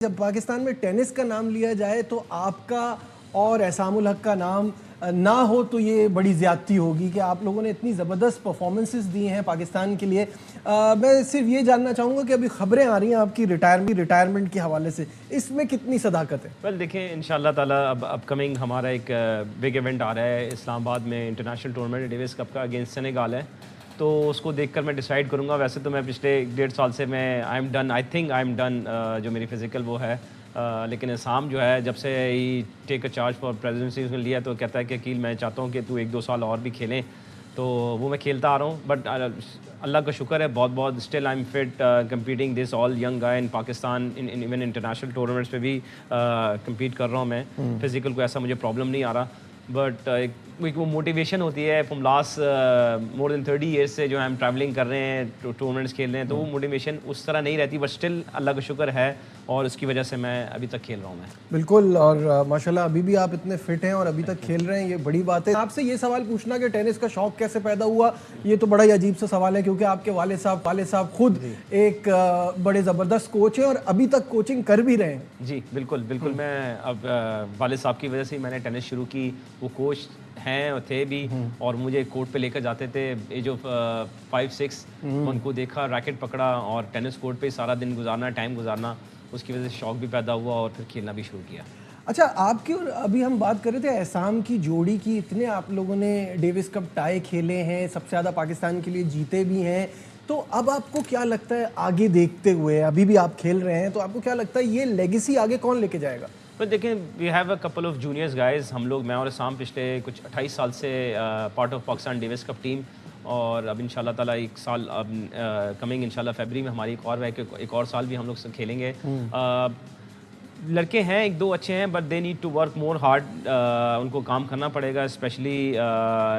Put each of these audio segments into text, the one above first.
جب پاکستان میں ٹینس کا نام لیا جائے تو آپ کا اور احسام الحق کا نام نہ ہو تو یہ بڑی زیادتی ہوگی کہ آپ لوگوں نے اتنی زبردست پرفارمنسز دی ہیں پاکستان کے لیے. میں صرف یہ جاننا چاہوں گا کہ ابھی خبریں آ رہی ہیں آپ کی ریٹائرمنٹ کے حوالے سے, اس میں کتنی صداقت ہے؟ ویل دیکھیں انشاءاللہ تعالیٰ اب کمنگ ہمارا ایک بگ ایونٹ آ رہا ہے اسلام آباد میں, انٹرنیشنل ٹورنامنٹ ڈیوس کپ کا اگینسٹ سینیگال ہے, تو اس کو دیکھ کر میں ڈیسائیڈ کروں گا. ویسے تو میں پچھلے 1.5 سال سے میں آئی ایم ڈن جو میری فزیکل وہ ہے, لیکن اسام جو ہے جب سے ہی ٹیک اے چارج فار پریزیڈنسی اس نے لیا تو کہتا ہے کہ عقیل میں چاہتا ہوں کہ تو 1-2 سال اور بھی کھیلیں, تو وہ میں کھیلتا آ رہا ہوں. بٹ اللہ کا شکر ہے بہت still I am fit competing this all young guy in Pakistan, even international tournaments پہ بھی کمپیٹ کر رہا ہوں میں. فزیکل کو ایسا مجھے پرابلم نہیں آ رہا, بٹ ایک وہ موٹیویشن ہوتی ہے from last more than 30 years سے جو ہم ٹریولنگ کر رہے ہیں, ٹورنامنٹس کھیل رہے ہیں, تو وہ موٹیویشن اس طرح نہیں رہتی, بٹ اسٹل اللہ کا شکر ہے اور اس کی وجہ سے میں ابھی تک کھیل رہا ہوں. میں بالکل, اور ماشاءاللہ ابھی بھی آپ اتنے فٹ ہیں اور ابھی تک کھیل رہے ہیں, یہ بڑی بات ہے. آپ سے یہ سوال پوچھنا کہ ٹینس کا شوق کیسے پیدا ہوا, یہ تو بڑا ہی عجیب سا سوال ہے کیونکہ آپ کے والد صاحب خود ایک بڑے زبردست کوچ ہیں اور ابھی تک کوچنگ کر بھی رہے ہیں. جی بالکل, میں اب والد صاحب کی وجہ سے میں نے ٹینس شروع کی. وہ کوچ ہیں اور تھے بھی, اور مجھے کورٹ پہ لے کر جاتے تھے ایج آف 5-6. ان کو دیکھا, ریکٹ پکڑا اور ٹینس کورٹ پہ سارا دن گزارنا, ٹائم گزارنا, اس کی وجہ سے شوق بھی پیدا ہوا اور پھر کھیلنا بھی شروع کیا. اچھا, آپ کی اور ابھی ہم بات کر رہے تھے احسام کی جوڑی کی, اتنے آپ لوگوں نے ڈیوس کپ ٹائی کھیلے ہیں, سب سے زیادہ پاکستان کے لیے جیتے بھی ہیں, تو اب آپ کو کیا لگتا ہے آگے دیکھتے ہوئے, ابھی بھی آپ کھیل رہے ہیں, تو آپ کو کیا لگتا ہے یہ لیگیسی آگے کون لے کے جائے گا؟ دیکھیں we have a couple of juniors guys, ہم لوگ میں اور اسام پچھلے کچھ 28 سال سے part of Pakistan Davis Cup team, اور اب انشاءاللہ تعالیٰ ایک سال اب کمنگ انشاءاللہ فیبری میں ہماری ایک اور سال بھی ہم لوگ کھیلیں گے. لڑکے ہیں 1-2 اچھے ہیں, but they need to work more hard, ان کو کام کرنا پڑے گا, اسپیشلی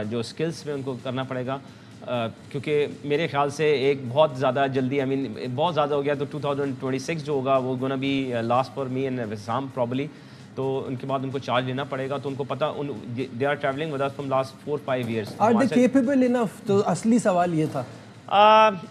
جو اسکلس پہ ان کو کرنا پڑے گا, کیونکہ میرے خیال سے ایک بہت زیادہ جلدی بہت زیادہ ہو گیا, تو 2026 جو ہوگا وہ gonna be last for me and Wasim probably, تو ان کے بعد ان کو چارج لینا پڑے گا. تو ان کو پتہ they are travelling with us from last 4-5 years. Are they capable enough? تو اصلی سوال یہ تھا.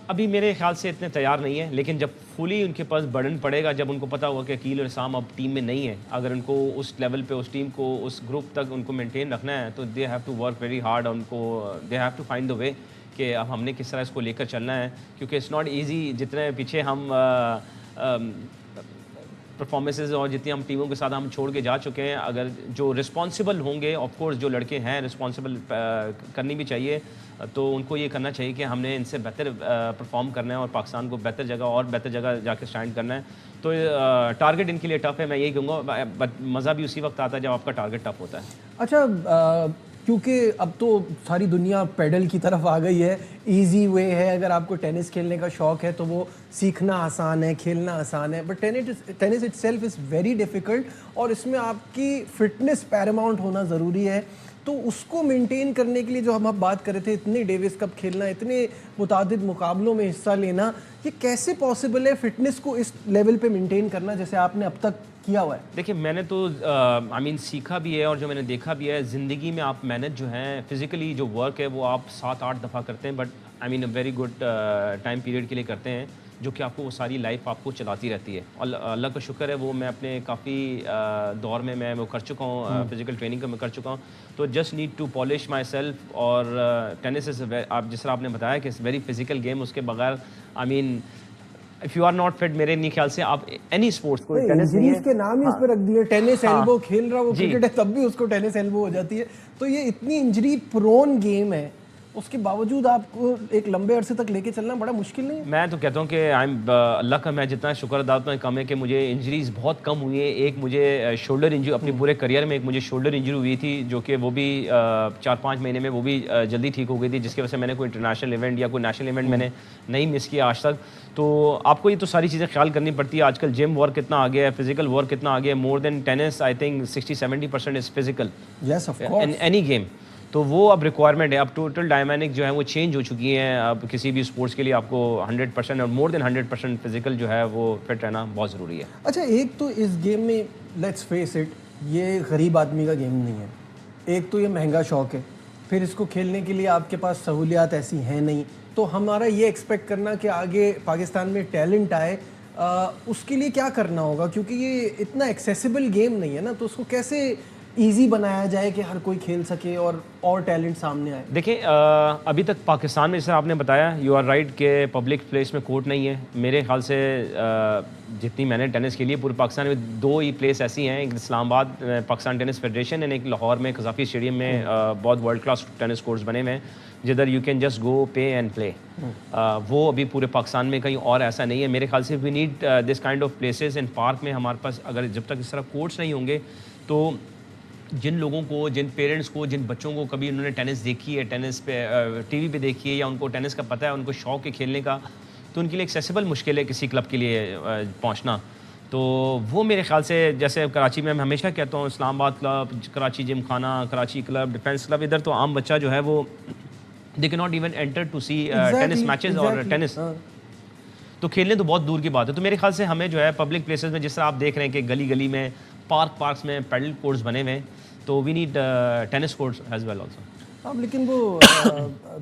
ابھی میرے خیال سے اتنے تیار نہیں ہیں, لیکن جب فلی ان کے پاس برڈن پڑے گا, جب ان کو پتہ ہوگا کہ عقیل اور اسام اب ٹیم میں نہیں ہے, اگر ان کو اس لیول پہ اس ٹیم کو اس گروپ تک ان کو مینٹین رکھنا ہے, تو they have to work very hard. ان کو they have to find the way کہ اب ہم نے کس طرح اس کو لے کر چلنا ہے, کیونکہ اٹس ناٹ ایزی. جتنے پیچھے ہم پرفارمنسز اور جتنی ہم ٹیموں کے ساتھ ہم چھوڑ کے جا چکے ہیں, اگر جو رسپانسبل ہوں گے, آف کورس جو لڑکے ہیں رسپانسبل کرنی بھی چاہیے, تو ان کو یہ کرنا چاہیے کہ ہم نے ان سے بہتر پرفارم کرنا ہے اور پاکستان کو بہتر جگہ جا کے اسٹینڈ کرنا ہے. تو ٹارگیٹ ان کے لیے ٹف ہے, میں یہی کہوں گا, بٹ مزہ بھی اسی وقت آتا ہے جب آپ کا ٹارگیٹ ٹف ہوتا ہے. اچھا, کیونکہ اب تو ساری دنیا پیڈل کی طرف آ گئی ہے, ایزی وے ہے, اگر آپ کو ٹینس کھیلنے کا شوق ہے تو وہ سیکھنا آسان ہے, کھیلنا آسان ہے, but tennis itself is very difficult, اور اس میں آپ کی فٹنس پیراماؤنٹ ہونا ضروری ہے. تو اس کو مینٹین کرنے کے لیے جو ہم اب بات کر رہے تھے, اتنے ڈیوس کپ کھیلنا, اتنے متعدد مقابلوں میں حصہ لینا, یہ کیسے پاسبل ہے فٹنس کو اس لیول پہ مینٹین کرنا جیسے آپ نے اب تک کیا ہوا ہے؟ دیکھیں میں نے تو سیکھا بھی ہے, اور جو میں نے دیکھا بھی ہے زندگی میں, آپ محنت جو ہیں فزیکلی جو ورک ہے وہ آپ 7-8 دفعہ کرتے ہیں, but a very good time period کے لیے کرتے ہیں, جو کہ آپ کو وہ ساری لائف آپ کو چلاتی رہتی ہے. اور اللہ کا شکر ہے وہ میں اپنے کافی دور میں وہ کر چکا ہوں, فزیکل ٹریننگ کا میں کر چکا ہوں. تو just need to polish myself. اور ٹینس از آپ جس طرح آپ نے بتایا کہ اٹس ویری فزیکل گیم, اس کے بغیر if you are not fit, میرے نہیں خیال سے آپ اینی اسپورٹس کو, ٹینس انجریز کے نام ہی اس پہ رکھ دیے, ٹینس ایلبو, کھیل رہا وہ کرکٹ ہے تب بھی اس کو ٹینس ایلبو ہو جاتی ہے. تو یہ اتنی انجری پرون گیم ہے, اس کے باوجود آپ کو ایک لمبے عرصے تک لے کے چلنا بڑا مشکل نہیں ہے؟ میں تو کہتا ہوں کہ اللہ کا میں جتنا شکر ادا کرتا ہوں کم ہے کہ مجھے انجریز بہت کم ہوئی ہیں. ایک مجھے شولڈر انجری اپنے پورے کریئر میں, ایک مجھے شولڈر انجری ہوئی تھی, جو کہ وہ بھی 4-5 مہینے میں وہ بھی جلدی ٹھیک ہو گئی تھی, جس کی وجہ سے میں نے کوئی انٹرنیشنل ایونٹ یا کوئی نیشنل ایونٹ میں نے نہیں مس کیا آج تک. تو آپ کو یہ تو ساری چیزیں خیال کرنی پڑتی ہے. آج کل جم ورک کتنا آ گیا ہے, فزیکل ورک کتنا آ گیا ہے, more than tennis I think 60-70% is physical in any game. تو وہ اب ریکوائرمنٹ ہے, اب ٹوٹل ڈائنامک جو ہے وہ چینج ہو چکی ہیں. اب کسی بھی اسپورٹس کے لیے آپ کو 100% اور مور دین 100% فزیکل جو ہے وہ فٹ رہنا بہت ضروری ہے. اچھا, ایک تو اس گیم میں لیٹس فیس اٹ, یہ غریب آدمی کا گیم نہیں ہے. ایک تو یہ مہنگا شوق ہے, پھر اس کو کھیلنے کے لیے آپ کے پاس سہولیات ایسی ہیں نہیں, تو ہمارا یہ ایکسپیکٹ کرنا کہ آگے پاکستان میں ٹیلنٹ آئے اس کے لیے کیا کرنا ہوگا؟ کیونکہ یہ اتنا ایکسیسیبل گیم نہیں ہے نا، تو اس کو کیسے ایزی بنایا جائے کہ ہر کوئی کھیل سکے اور ٹیلنٹ سامنے آئے؟ دیکھیں ابھی تک پاکستان میں جیسے آپ نے بتایا یو آر رائٹ کہ پبلک پلیس میں کورٹ نہیں ہے. میرے خیال سے جتنی میں نے ٹینس کے لیے پورے پاکستان میں 2 ہی پلیس ایسی ہیں، ایک اسلام آباد پاکستان ٹینس فیڈریشن اینڈ ایک لاہور میں قذافی اسٹیڈیم میں بہت ورلڈ کلاس ٹینس کورٹس بنے ہوئے ہیں جدھر you can just go pay and play. وہ ابھی پورے پاکستان میں کہیں اور ایسا نہیں ہے. میرے خیال سے we need this kind of places and park میں ہمارے پاس اگر جب تک اس طرح کورٹس نہیں ہوں گے تو جن لوگوں کو، جن پیرنٹس کو، جن بچوں کو کبھی انہوں نے ٹینس دیکھی ہے، ٹینس پہ ٹی وی پہ دیکھی ہے یا ان کو ٹینس کا پتہ ہے، ان کو شوق ہے کھیلنے کا، تو ان کے لیے ایکسیسیبل مشکل ہے کسی کلب کے لیے پہنچنا. تو وہ میرے خیال سے جیسے کراچی میں ہمیشہ کہتا ہوں اسلام آباد کلب، کراچی جم خانہ، کراچی کلب، ڈیفینس کلب، ادھر تو عام بچہ جو ہے وہ دے کی not even enter to see tennis matches اور ٹینس، تو کھیلنے تو بہت دور کی بات ہے. تو میرے خیال سے ہمیں جو ہے پبلک پلیسز میں جس طرح آپ دیکھ رہے ہیں کہ گلی گلی میں پارکس میں پیڈل کورٹس بنے ہوئے ہیں، تو we need tennis courts as well also. اب لیکن وہ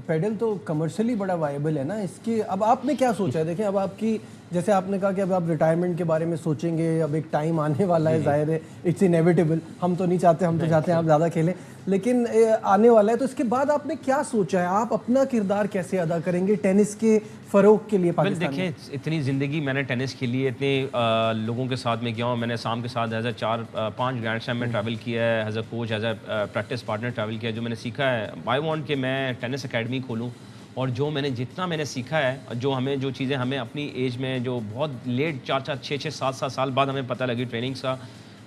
پیڈل تو کمرشلی بڑا وائبل ہے نا اس کی. اب آپ نے کیا سوچا ہے؟ دیکھیں اب آپ کی، جیسے آپ نے کہا کہ اب آپ ریٹائرمنٹ کے بارے میں سوچیں گے، اب ایک ٹائم آنے والا ہے، ظاہر ہے اٹس انیویٹیبل، ہم تو نہیں چاہتے، ہم تو چاہتے ہیں آپ زیادہ کھیلیں، لیکن آنے والا ہے. تو اس کے بعد آپ نے کیا سوچا ہے؟ آپ اپنا کردار کیسے ادا کریں گے ٹینس کے فروغ کے لیے پاکستان میں؟ دیکھیں اتنی زندگی میں نے ٹینس کھیلی ہے، اتنے لوگوں کے ساتھ میں گیا ہوں. میں نے سام کے ساتھ ایز اے 4-5 گرینڈ سلیم میں ٹریول کیا ہے، as a coach, as a practice partner travel کیا ہے. جو میں نے سیکھا ہے، آئی وانٹ کہ میں ٹینس اکیڈمی کھولوں، اور جو میں نے جتنا میں نے سیکھا ہے، جو چیزیں ہمیں اپنی ایج میں جو بہت لیٹ 4-6 سال بعد ہمیں پتہ لگی ٹریننگس کا،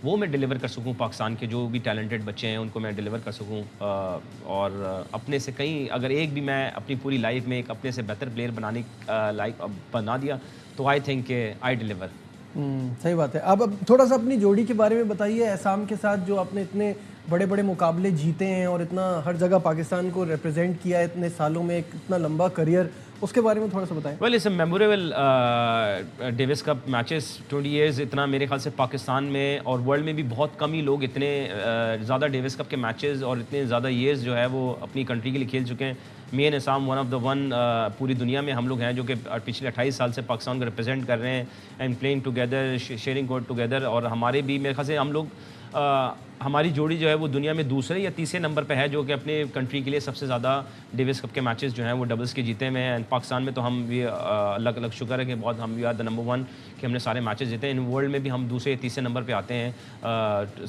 وہ میں ڈیلیور کر سکوں پاکستان کے جو بھی ٹیلنٹڈ بچے ہیں ان کو میں ڈیلیور کر سکوں. اور اپنے سے کہیں اگر ایک بھی میں اپنی پوری لائف میں ایک اپنے سے بہتر پلیئر بنانے لائف بنا دیا تو آئی تھنک کہ آئی ڈیلیور. صحیح بات ہے. اب تھوڑا سا اپنی جوڑی کے بارے میں بتائیے، احسام کے ساتھ جو آپ نے اتنے بڑے بڑے مقابلے جیتے ہیں اور اتنا ہر جگہ پاکستان کو ریپرزینٹ کیا ہے اتنے سالوں میں، ایک اتنا لمبا کریئر، اس کے بارے میں تھوڑا سا بتائیں. Well it's a memorable Davis Cup matches 20 years. اتنا میرے خیال سے پاکستان میں اور ورلڈ میں بھی بہت کم ہی لوگ اتنے زیادہ ڈیوس کپ کے میچز اور اتنے زیادہ ایئرز جو ہے وہ اپنی کنٹری کے لیے کھیل چکے ہیں. Me and Ahsam one of the one پوری دنیا میں ہم لوگ ہیں جو کہ پچھلے 28 سال سے پاکستان کو ریپرزینٹ کر رہے ہیں and playing together, sharing court together. اور ہمارے بھی میرے خیال سے ہم لوگ ہماری جوڑی جو ہے وہ دنیا میں دوسرے یا تیسرے نمبر پہ ہے جو کہ اپنے کنٹری کے لیے سب سے زیادہ ڈیوس کپ کے میچز جو ہیں وہ ڈبلز کے جیتے ہوئے ہیں. پاکستان میں تو ہم بھی الگ الگ شکر ہے کہ بہت ہم وی آر دا نمبر 1 کہ ہم نے سارے میچز جیتے ہیں. ان ورلڈ میں بھی ہم دوسرے یا تیسرے نمبر پہ آتے ہیں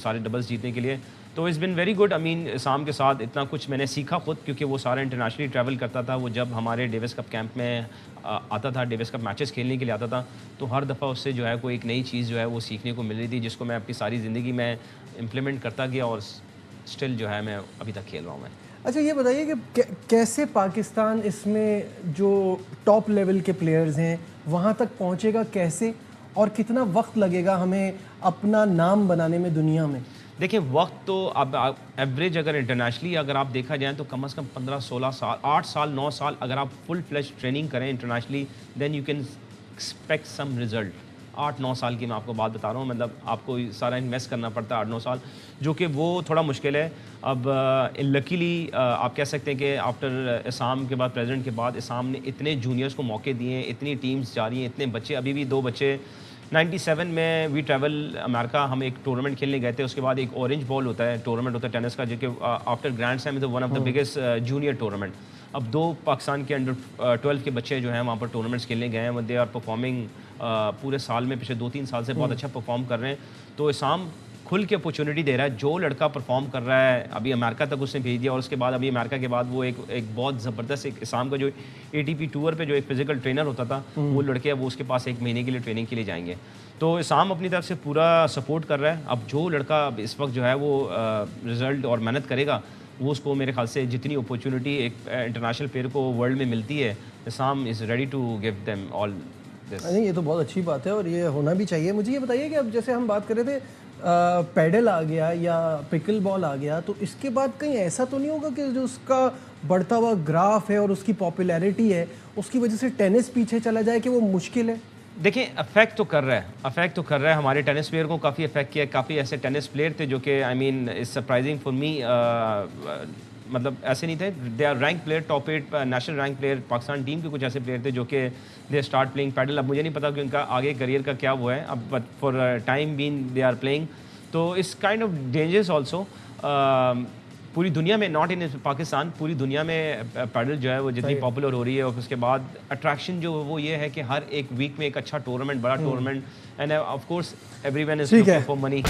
سارے ڈبلز جیتنے کے لیے. تو اٹس بن ویری گڈ. امین اسام کے ساتھ اتنا کچھ میں نے سیکھا خود، کیونکہ وہ سارا انٹرنیشنلی ٹریول کرتا تھا. وہ جب ہمارے ڈیوس کپ کیمپ میں آتا تھا، ڈیوس کپ میچز کھیلنے کے لیے آتا تھا، تو ہر دفعہ اس سے جو ہے کوئی ایک نئی چیز جو ہے وہ سیکھنے کو مل رہی تھی، جس کو میں اپنی ساری زندگی میں امپلیمنٹ کرتا گیا اور اسٹل جو ہے میں ابھی تک کھیل رہا ہوں. میں اچھا یہ بتائیے کہ کیسے پاکستان اس میں جو ٹاپ لیول کے پلیئرز ہیں وہاں تک پہنچے گا کیسے، اور کتنا وقت لگے گا ہمیں اپنا نام بنانے میں دنیا میں؟ دیکھیں وقت تو اب ایوریج اگر انٹرنیشنلی اگر آپ دیکھا جائیں تو کم از کم 15-16 سال، 8 سال 9 سال اگر آپ فل فلیش ٹریننگ کریں internationally, then you can expect some result. 8-9 سال کی میں آپ کو بات بتا رہا ہوں، مطلب آپ کو سارا انویسٹ کرنا پڑتا ہے 8-9 سال، جو کہ وہ تھوڑا مشکل ہے. اب لکیلی آپ کہہ سکتے ہیں کہ آفٹر اسام کے بعد، پریزیڈنٹ کے بعد، اسام نے اتنے جونیئرس کو موقع دیے ہیں، اتنی ٹیمز جا رہی ہیں، اتنے بچے. ابھی بھی 2 بچے 97 میں وی ٹریول امریکہ، ہم ایک ٹورنامنٹ کھیلنے گئے تھے. اس کے بعد ایک اورنج بال ہوتا ہے، ٹورنامنٹ ہوتا ہے ٹینس کا، جو کہ after grand slam is one of the biggest junior tournament. اب 2 پاکستان کے انڈر 12 کے بچے جو ہیں وہاں پر ٹورنامنٹس کھیلنے گئے ہیں. دے آر پرفارمنگ پورے سال میں پچھلے 2-3 سال سے بہت اچھا پرفارم کر رہے ہیں. تو اسام کھل کے اپرچونیٹی دے رہا ہے. جو لڑکا پرفارم کر رہا ہے ابھی امریکہ تک اس نے بھیج دیا، اور اس کے بعد ابھی امریکہ کے بعد وہ ایک بہت زبردست ایک اسام کا جو ATP ٹور پہ جو ایک فزیکل ٹرینر ہوتا تھا، وہ لڑکے وہ اس کے پاس 1 مہینے کے لیے ٹریننگ کے لیے جائیں گے. تو اسام اپنی طرف سے پورا سپورٹ کر رہا ہے. اب جو لڑکا اس وقت جو ہے وہ رزلٹ اور محنت کرے گا، وہ اس کو میرے خیال سے جتنی اپرچونیٹی ایک انٹرنیشنل پلیئر کو ورلڈ میں ملتی ہے، اسام is ready to give them all this. نہیں یہ تو بہت اچھی بات ہے اور یہ ہونا بھی چاہیے. مجھے یہ بتائیے کہ اب جیسے ہم بات کر رہے تھے پیڈل آ گیا یا پکل بال آ گیا، تو اس کے بعد کہیں ایسا تو نہیں ہوگا کہ جو اس کا بڑھتا ہوا گراف ہے اور اس کی پاپولیرٹی ہے اس کی وجہ سے ٹینس پیچھے چلا جائے کہ وہ مشکل ہے؟ دیکھیں افیکٹ تو کر رہا ہے ہمارے ٹینس پلیئر کو کافی افیکٹ کیا ہے. کافی ایسے ٹینس پلیئر تھے جو کہ آئی مین از سرپرائزنگ فار می مطلب ایسے نہیں تھے, they are rank player, top 8 national rank player Pakistan team کے کچھ ایسے پلیئر تھے جو کہ دے اسٹارٹ پلینگ پیڈل. اب مجھے نہیں پتا کہ ان کا آگے کریئر کا کیا وہ ہے, اب but for time being they are playing. تو اس کائنڈ آف ڈینجرس آلسو پوری دنیا میں, ناٹ ان پاکستان, پوری دنیا میں پیڈل جو ہے وہ جتنی پاپولر ہو رہی ہے, اور اس کے بعد اٹریکشن جو وہ یہ ہے کہ ہر ایک ویک میں ایک اچھا ٹورنامنٹ, بڑا tournament, and of course every one is looking for money.